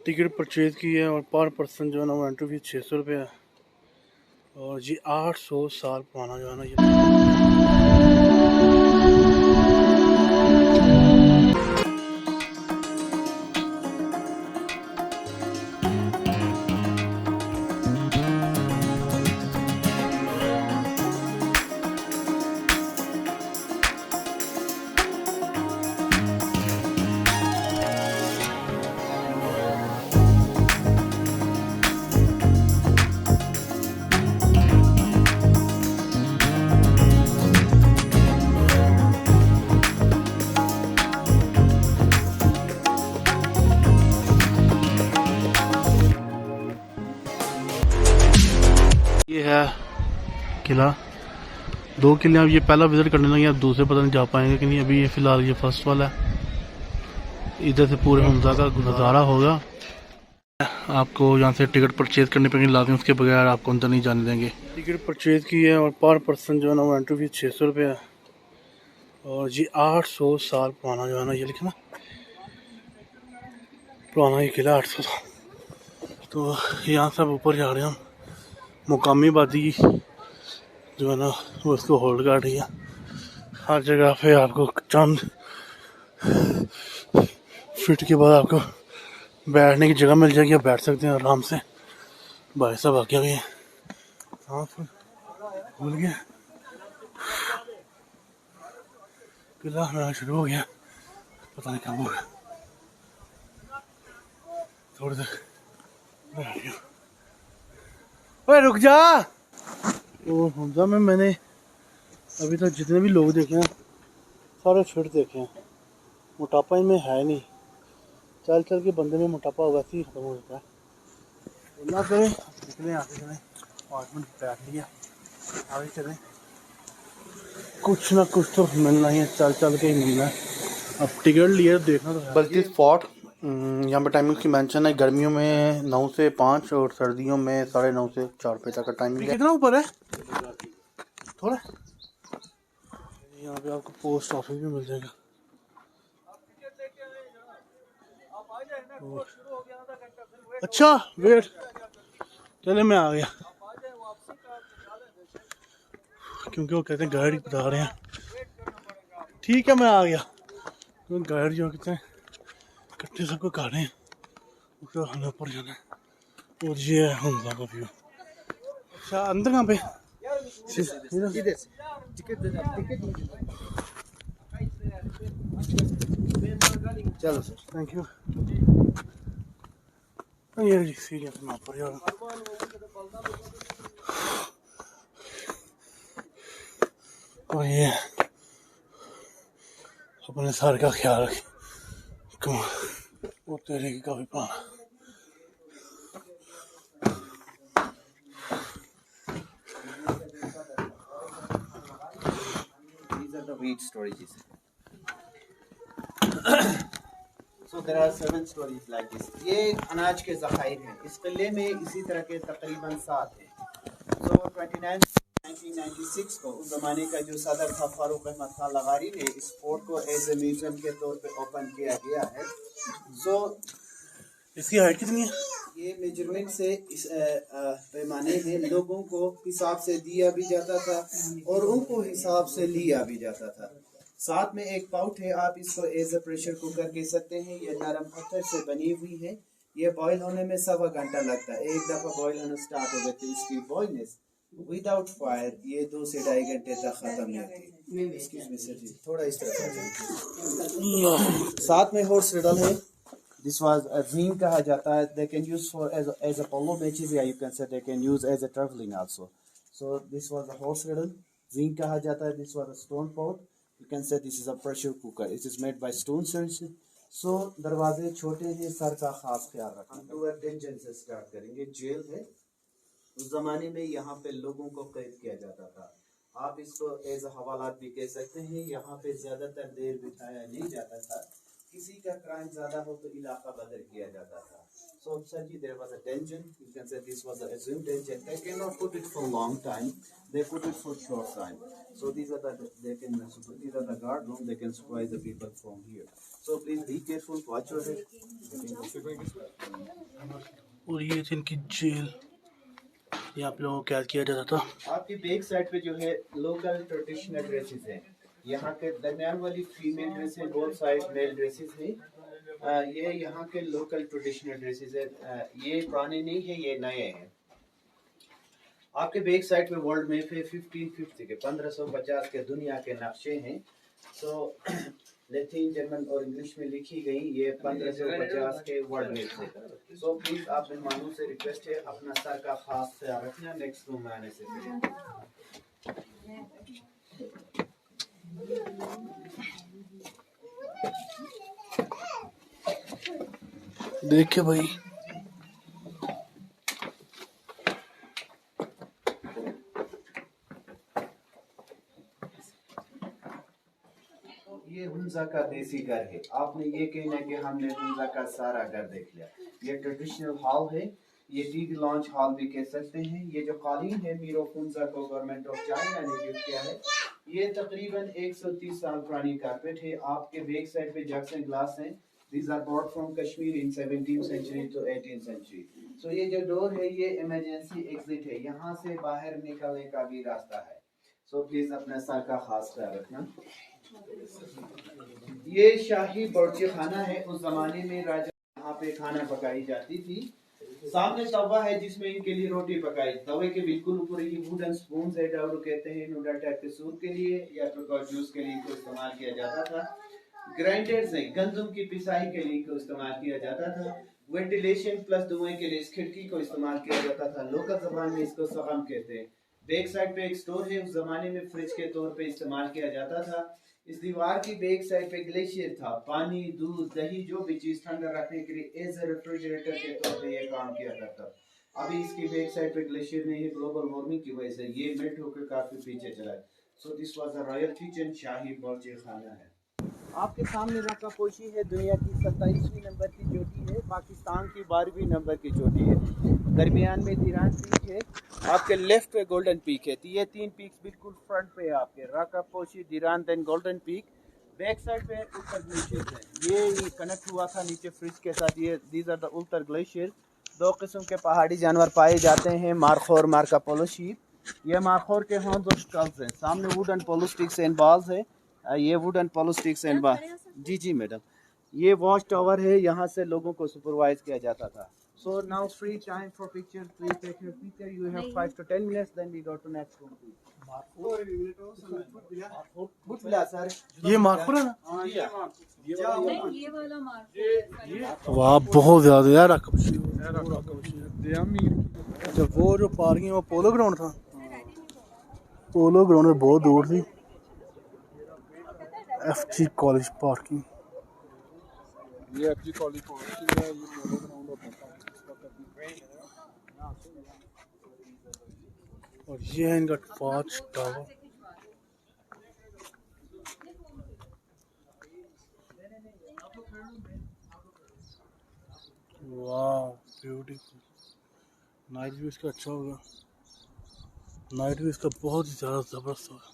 Ticket purchase की है और पर पर्सन जो है ना वो एंट्री फीस 600 रुपये है। और जी 800 साल पुराना जो है ना ये है किला। 2 किले आप ये पहला विजिट करने लगे, आप दूसरे पता नहीं जा पाएंगे कि नहीं। अभी ये फिलहाल ये फर्स्ट वाला है। इधर से पूरे हमजा का नज़ारा होगा। आपको यहाँ से टिकट परचेज करनी पड़ेगी लाजमी, उसके बगैर आपको अंदर नहीं जाने देंगे। टिकट परचेज की है और पर पर्सन जो है ना वो एंट्री फीस 600 रुपये है। और जी 800 साल पुराना जो है ना ये लिखा ना पुराना ये किला 800 साल। तो यहाँ से ऊपर जा रहे हैं हम। मुकामी आबादी जो है ना वो इसको होल्ड कर रही है। हर जगह पे आपको चंद फीट के बाद आपको बैठने की जगह मिल जाएगी, आप बैठ सकते हैं आराम से। भाई साहब आगे भी हाँ भूल गया किला मेरा शुरू हो गया, पता नहीं कब होगा। थोड़ी देर ओए रुक जा। तो हमजा में मैंने अभी तक जितने भी लोग देखे हैं सारे फिट देखे हैं, मोटापा इनमें है नहीं। चल चल के बंदे में मोटापा वैसे ही खत्म हो जाता है। अल्लाह करे निकले आगे चलें, 5 मिनट बैठ लिया आगे चलें। कुछ ना कुछ तो मिलना ही है, चल चल के ही मिलना है। अब टिकट लिए देखना तो है। बल्कि स्पॉट यहाँ पर टाइमिंग की मेंशन है। गर्मियों में 9 से 5 और सर्दियों में 9:30 से 4 बजे तक का टाइमिंग है। कितना ऊपर है थोड़ा। यहाँ पे आपको पोस्ट ऑफिस भी मिल जाएगा। अच्छा वेट चले मैं आ गया, क्योंकि वो कहते हैं गाइड बता रहे हैं। ठीक है मैं आ गया। तो गाइड जो कहते हैं इकट्ठे सबको खा रहे हैं, उसको हमें ऊपर जाना है। और ये है हमजा का व्यू। अच्छा अंदर कहाँ पे चलो सर थैंक यू। ये सीरियस ना पर यार और ये अपने सर का ख्याल रखें। वो तेरे की काफी पाना। These are the wheat storages. So there are 7 stories like this. ये अनाज के ज़खायर हैं। इस किले में इसी तरह के तकरीबन 7 हैं। So 1996 को उस ज़माने का जो सदर था फारूक अहमद खान लगारी ने इस फोर्ट को एज ए म्यूजियम के तौर पे ओपन किया गया है। So इसकी हाइट कितनी है? ये मेजरमेंट से इस पैमाने में लोगों को हिसाब से दिया भी जाता था और उनको हिसाब से लिया भी जाता था। साथ में एक पाउट है, आप इसको एज ए प्रेशर कुकर कह सकते हैं। ये नरम पत्थर से बनी हुई है। ये बॉईल होने में 1.25 घंटा लगता है। एक दफ़ा बॉईल होना स्टार्ट हो गए तो इसकी बॉइलनेस विदाउट फायर ये 2 से 2.5 घंटे तक खत्म नहीं होती। थोड़ा इस तरह साथ में हॉर्स रिडल है। This was a ring कहा जाता है। They can use for as a polo matches, या you can say they can use as a traveling also. So this was a horse riddle. Ring कहा जाता है। This was a stone pot. You can say this is a pressure cooker. It is made by stone cells. So दरवाजे छोटे हैं, sir का खास ख्याल रखें। हम टूर टेंशन से स्टार्ट करेंगे। जेल है। उस जमाने में यहाँ पे लोगों को कैद किया जाता था। आप इसको एज हवालात भी कह सकते हैं। यहाँ पे ज्यादातर देर बिताया नहीं जाता था। किसी का क्राइम ज्यादा हो तो इलाका बदल किया जाता था। So certainly there was a dungeon. You can say this was a assumed dungeon. They cannot put it for long time. They put it for short time. So these are the guard room. They can supervise the people from here. So please be careful. Watch your head. और ये थी इनकी jail, यहाँ पे लोगों को कैद किया जाता था। आपकी बैक साइड पे जो है लोकल ट्रेडिशनल ड्रेसेस हैं। यहाँ के दरमियान वाली फीमेल ड्रेस है, बोथ साइड मेल ड्रेसेस है। ये यहाँ के लोकल ट्रेडिशनल ड्रेसेस है। ये पुराने नहीं है, ये नए हैं। आपके बैक साइड पे वर्ल्ड मैप है 1550 के 1550 के दुनिया के नक्शे हैं। सो लैटिन, जर्मन और इंग्लिश में लिखी गई ये 1550 के वर्ल्ड मैप से। सो प्लीज आप मेहमानों से रिक्वेस्ट है अपना सर का खास ख्याल रखना नेक्स्ट रूम में आने से पहले। देखिए भाई, ये हुंजा का देसी घर है। आपने ये कहना है कि हमने हुंजा का सारा घर देख लिया। ये ट्रेडिशनल हॉल है, ये टीवी लॉन्च हॉल भी कह सकते हैं। ये जो कालीन है मीर ऑफ हुंजा को गवर्नमेंट ऑफ चाइना ने गिफ्ट किया है। ये तकरीबन 130 साल पुरानी कारपेट है। आपके बैक साइड पे जग्स एंड ग्लास हैं। These are brought from Kashmir in 17th century to 18th century. So ये जो डोर है ये इमरजेंसी एग्जिट है, यहाँ से बाहर निकलने का भी रास्ता है। So प्लीज अपने सर का खास ख्याल रखना। ये शाही बावर्ची खाना है। उस जमाने में राजा यहाँ पे खाना पकाई जाती थी। सामने तवा है जिसमें इनके लिए रोटी पकाई। तवे के बिल्कुल ऊपर ये वुडन स्पून है, डाउरो कहते हैं, नूडल टाइप के सूप के लिए या फिर जूस के लिए इस्तेमाल किया जाता था। ग्राइंडर्स है, गंदम की पिसाई के लिए को इस्तेमाल किया जाता था। वेंटिलेशन प्लस धुएं के लिए इस खिड़की को इस्तेमाल किया जाता था। लोकल जबान में इसको सगम कहते हैं। बैक साइड पे एक स्टोर है, उस जमाने में फ्रिज के तौर पे इस्तेमाल किया जाता था। इस दीवार की बैक साइड पे ग्लेशियर था। पानी, दूध, दही जो भी चीज ठंडा रखने के लिए एज ए रेफ्रिजरेटर के तौर पे ये काम किया करता। अभी इसकी बैक साइड पे ग्लेशियर नहीं है, ग्लोबल वार्मिंग की वजह से ये मेल्ट होकर काफी पीछे चला है। So this was a royal kitchen, शाही बावर्ची खाना है। आपके सामने रखा पोशी है, दुनिया की 27वीं नंबर की चोटी है, पाकिस्तान की 12वीं नंबर की चोटी है। दरमियान में दीरान पीक है, आपके लेफ्ट पे गोल्डन पीक है। तो ये तीन पीक्स बिल्कुल फ्रंट पे है आपके, Rakaposhi, Diran, then golden peak. Back side पे उत्तर ग्लेशियर है, ये कनेक्ट हुआ था नीचे फ्रिज के साथ। ये दीज आर द उत्तर ग्लेशियर। दो किस्म के पहाड़ी जानवर पाए जाते हैं, मारखोर, मार्का पोलो शीप। ये मारखोर के हॉर्न्स और स्कल्स हैं। सामने wooden polo sticks and balls है। ये wooden polo sticks and ball. जी जी मैडम, ये वॉच टावर है, यहाँ से लोगों को सुपरवाइज किया जाता था। So now free time for picture, please take your picture. You have 5 to 10 minutes, then we go to next room. Sir ये मार्कर है ना? नहीं, ये वाला मार्क। वाह, बहुत ज्यादा यार। जब वो जो पार्किंग, वो पोलो ग्राउंड था, पोलो ग्राउंड में बहुत दूर थी। FG कॉलेज पार्किंग, ये FG कॉलेज पार्किंग है, ये पोलो ग्राउंड होता था। और ये है इनका वॉच टावर। वाह, ब्यूटीफुल। नाइट व्यू इसका अच्छा होगा। नाइट व्यू इसका बहुत ही ज़्यादा ज़बरदस्त होगा।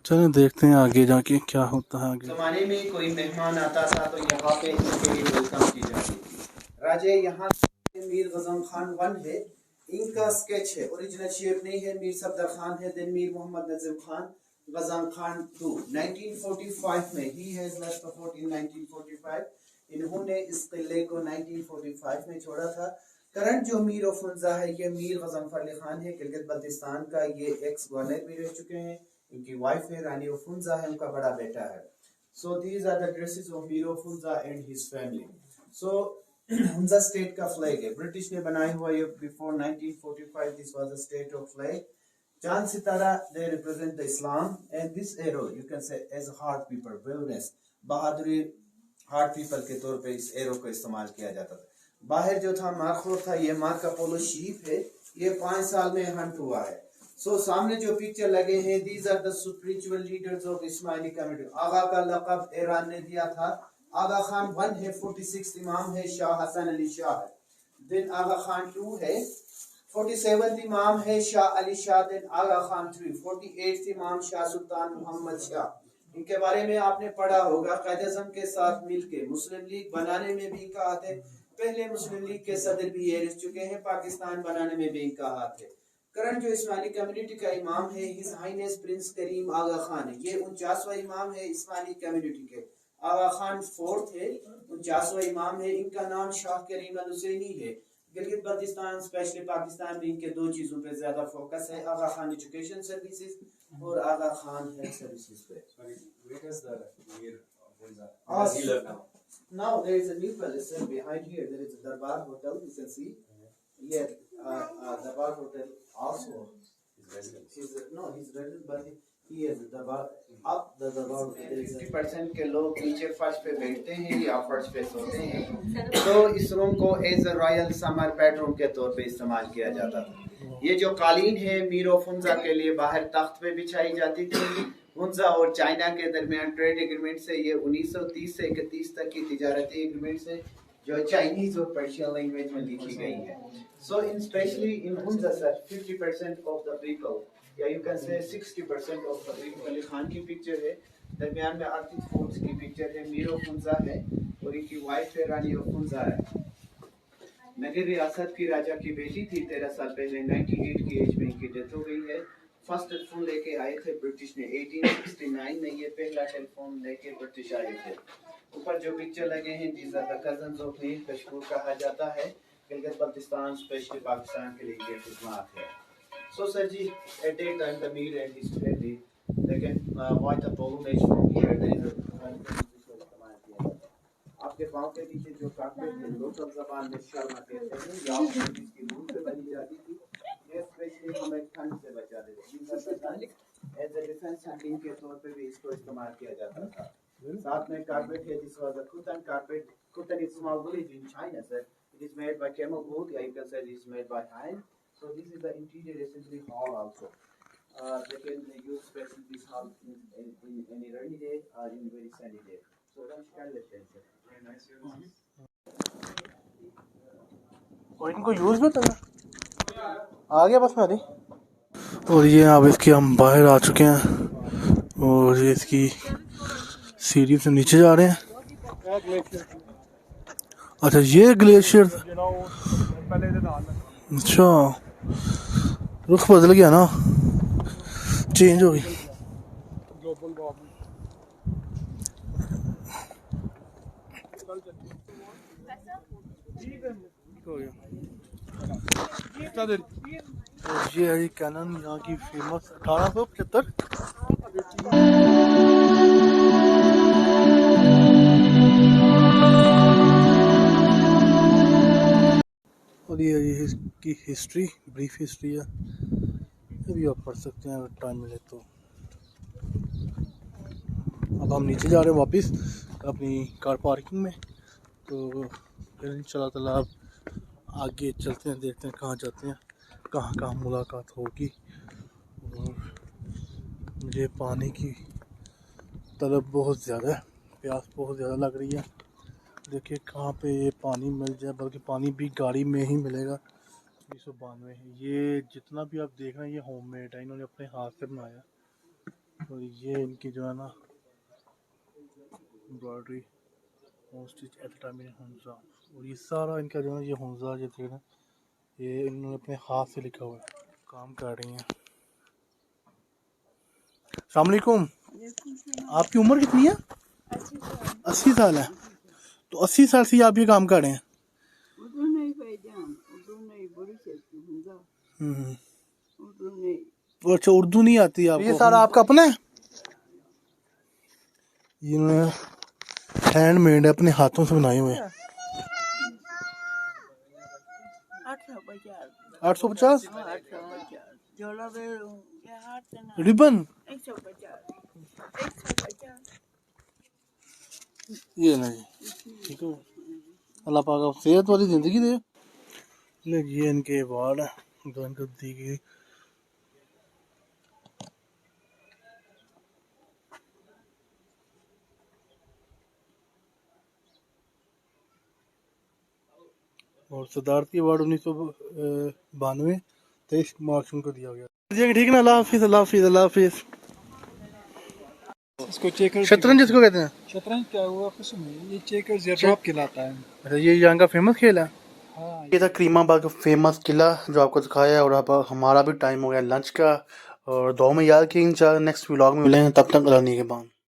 चलें देखते हैं आगे जाके क्या होता है आगे। जमाने में कोई मेहमान आता था तो यहाँ पे इनके लिए वेलकम की जाती थी। राजे यहाँ मीर गजम खान 1 है, इनका स्केच है, ओरिजिनल शेप नहीं है। मीर सफदर खान है, देन मीर मोहम्मद नजीम खान, गजम खान 2 1945 में। He has left the fort in 1945। इन्होंने इस किले को 1945 में छोड़ा था। करंट जो मीर ऑफ हुंजा है ये मीर गजनफर अली खान है, गिलगित बल्तिस्तान का। ये एक्स गवर्नर भी रह चुके हैं। इनकी वाइफ है रानी ऑफ हुंजा है, उनका बड़ा बेटा है। So these are the dresses of Mir of Hunza and his family. So Hunza state का फ्लैग है, ब्रिटिश ने बनाया हुआ ये before 1945। This was the state of flag. चांद सितारा they represent the Islam and this arrow you can say as heart people, wellness, बहादुरी, heart people के तौर पे इस एरो को इस्तेमाल किया जाता था। बाहर जो था मार्कोर था, ये मार्का पोलो शीप है, ये 5 साल में हंट हुआ है। सो सामने जो पिक्चर लगे हैं, these are the spiritual leaders of Ismaili community. Aga का लक़ब ईरान ने दिया था। आगा खान 1 है, 46 इमाम है, शाह हसन अली शाह है। देन आगा खान 2 है, 47 इमाम है, शाह अली शाह। देन आगा खान 3, 48 इमाम, शाह सुल्तान मोहम्मद शाह। इनके बारे में आपने पढ़ा होगा। कायद-ए-आज़म के साथ मिलके मुस्लिम लीग बनाने में भी इनका हाथ है। पहले मुस्लिम लीग के सदर भी ये रह चुके हैं। पाकिस्तान बनाने में भी इनका हाथ है। करंट जो इस्माइली कम्युनिटी का इमाम है, हिज हाइनेस प्रिंस करीम आगा खान है। ये 49वां इमाम है इस्माइली कम्युनिटी के। आगा खान 4th है, 49वां इमाम है। इनका नाम शाह करीम अल हुसैनी है। गिलगित बल्तिस्तान स्पेशली पाकिस्तान में इनके 2 चीजों पे ज्यादा फोकस है, आगा खान एजुकेशन सर्विसेज और आगा खान हेल्थ सर्विसेज पे। Now there is a new palace behind here. There is a Darbar Hotel. You can see here. Darbar Hotel also. His resident, but he is the Darbar. Up the Darbar Hotel. 50% के लोग नीचे फर्श पे बैठते हैं या फर्श पे सोते हैं। तो इस रूम को as a royal summer bedroom के तौर पे इस्तेमाल किया जाता था। ये जो कालीन है मीर और फुंजा के लिए बाहर तख्त पे बिछाई जाती थी। हुंजा और चाइना के दरमियान ट्रेड एग्रीमेंट से ये 1930 से 31 तक की तिजारती एग्रीमेंट से जो चाइनीज और पर्शियन लैंग्वेज में लिखी गई है। So in specially in Hunza sir 50% of the people या you can say 60% of the people. Ali Khan की पिक्चर है, दरमियान में आतिफ फोर्स की पिक्चर है, मीर ऑफ हुंजा है और इनकी वाइफ है रानी ऑफ हुंजा है। नगर रियासत की राजा की बेटी थी। 13 साल पहले 98 की एज में इनकी डेथ हो गई है। फर्स्ट टेलीफोन लेके आए थे ब्रिटिश ने 1869 में। ये पहला टेलीफोन लेके ब्रिटिश आए थे। ऊपर जो पिक्चर लगे हैं these are the cousins of Mir Kashkor कहा जाता है। गिलगित बल्तिस्तान स्पेशली पाकिस्तान के लिए ये खिदमत है। So sir ji at that time the Mir and his family they can watch the polo match from here. There is आपके पाँव के नीचे जो कारपेट है लोकल ज़बान में शर्मा कहते हैं। या इसकी मूल से बनी जाती थी। ये स्पेशली हमें ठंड से बचा देती थी। एज अ डिफेंस हैंडलिंग के तौर पे भी इसको इस्तेमाल किया जाता था। साथ में कारपेट है this was a Khotan carpet. Khotan is small village in China sir. It is made by camel wood या you can say it is made by hand. So this is the interior essentially hall also. They can use specially this hall in any rainy day or in very sunny day. So let's start with this. Very nice. और इनको use में आ गया बस मेरी। और ये अब इसके हम बाहर आ चुके हैं और ये इसकी सीढ़ी से नीचे जा रहे हैं। अच्छा ये ग्लेशियर, अच्छा रुख बदल गया ना, चेंज हो गई। ये है कैनन यहाँ की फेमस 1875। और ये इसकी हिस्ट्री, ब्रीफ हिस्ट्री है, ये भी आप पढ़ सकते हैं अगर टाइम मिले तो। अब हम नीचे जा रहे हैं वापस अपनी कार पार्किंग में। तो फिर इंशाल्लाह ताला अब आगे चलते हैं, देखते हैं कहाँ जाते हैं, कहाँ कहाँ मुलाकात होगी। और मुझे पानी की तलब बहुत ज़्यादा है, प्यास बहुत ज़्यादा लग रही है। देखिए कहाँ पे ये पानी मिल जाए, बल्कि पानी भी गाड़ी में ही मिलेगा। 1992 ये जितना भी आप देख रहे हैं ये होममेड है, इन्होंने अपने हाथ से बनाया। और ये इनकी जो है ना embroidery stitch at time in Hunza. और ये सारा इनका जो है ये हुंजा जो थे ना ये इन्होंने अपने हाथ से लिखा हुआ है, काम कर रही हैं। अस्सलाम वालेकुम, आपकी उम्र कितनी है? 80 साल है। तो 80 साल से आप ये काम कर रहे हैं? अच्छा उर्दू नहीं आती आपको? ये सारा आपका अपना है? इन्होंने हैंडमेड है, अपने हाथों से बनाए हुए हैं। 850 रिबन। ये नहीं ठीक है, अल्लाह पाक आप सेहत वाली ज़िंदगी दे। ये इनके अवार्ड है जो इनको दी गई। और सदारती अवार्ड 1992 23 मार्च को दिया गया। ठीक है ना, अल्लाह हाफिज़, अल्लाह हाफिज़, अल्लाह हाफिज़। इसको चेकर शतरंज जिसको कहते हैं। शतरंज क्या हुआ कुछ नहीं, ये चेकर या ड्रॉप कहलाता है। अच्छा, ये यहाँ का फेमस खेल है। हाँ ये था करीमाबाद का फेमस किला जो आपको दिखाया है। और अब हमारा भी टाइम हो गया लंच का। और दुआ में याद कि इंशाल्लाह नेक्स्ट व्लॉग में मिलेंगे, तब तक अल्लाह निगहबान।